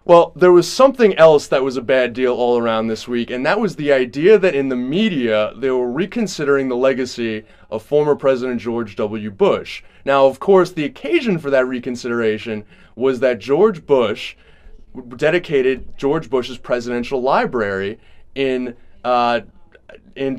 Well, there was something else that was a bad deal all around this week, and that was the idea that in the media they were reconsidering the legacy of former President George W. Bush. Now, of course, the occasion for that reconsideration was that George Bush dedicated George Bush's presidential library in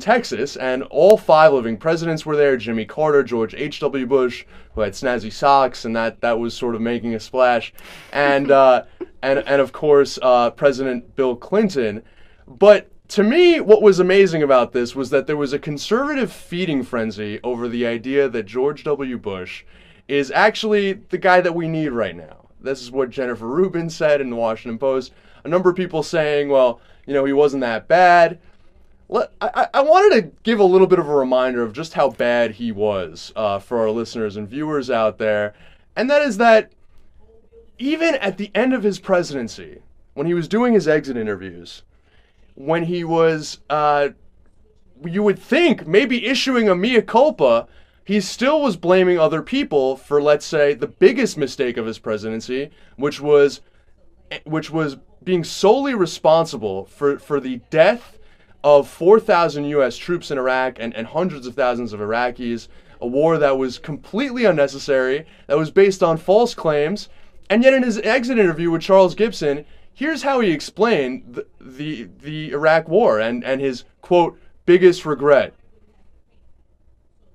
Texas, and all 5 living presidents were there: Jimmy Carter, George H.W. Bush, who had snazzy socks, and that was sort of making a splash, and of course President Bill Clinton. But to me, what was amazing about this was that there was a conservative feeding frenzy over the idea that George W. Bush is actually the guy that we need right now. This is what Jennifer Rubin said in the Washington Post. A number of people saying, well, he wasn't that bad. I wanted to give a little bit of a reminder of just how bad he was for our listeners and viewers out there. And that is that even at the end of his presidency, when he was doing his exit interviews, when he was, you would think, maybe issuing a mea culpa, he still was blaming other people for, let's say, the biggest mistake of his presidency, which was being solely responsible for the death of 4,000 U.S. troops in Iraq and hundreds of thousands of Iraqis, a war that was completely unnecessary, that was based on false claims. And yet in his exit interview with Charles Gibson, here's how he explained the Iraq war and his, quote, biggest regret.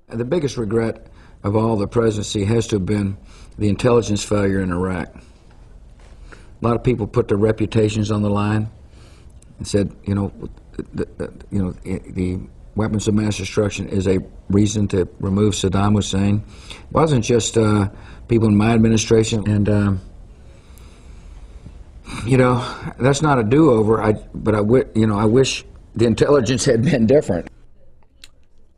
The biggest regret of all the presidency has to have been the intelligence failure in Iraq. A lot of people put their reputations on the line and said, the weapons of mass destruction is a reason to remove Saddam Hussein. It wasn't just people in my administration, and that's not a do-over. But I wish the intelligence had been different.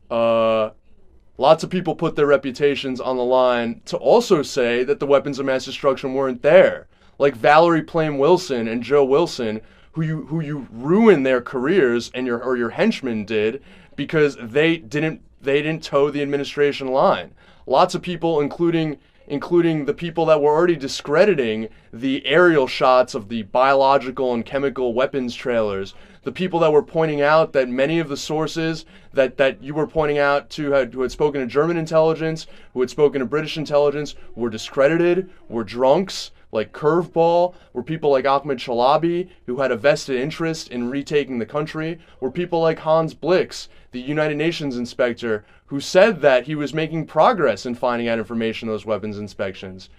Lots of people put their reputations on the line to also say that the weapons of mass destruction weren't there, like Valerie Plame Wilson and Joe Wilson, who you ruined their careers, and your henchmen did, because they didn't toe the administration line. Lots of people, including the people that were already discrediting the aerial shots of the biological and chemical weapons trailers, the people that were pointing out that many of the sources that you were pointing out who had spoken to German intelligence, who had spoken to British intelligence, were discredited, were drunks, like Curveball, were people like Ahmed Chalabi, who had a vested interest in retaking the country, were people like Hans Blix, the United Nations inspector, who said that he was making progress in finding out information on those weapons inspections.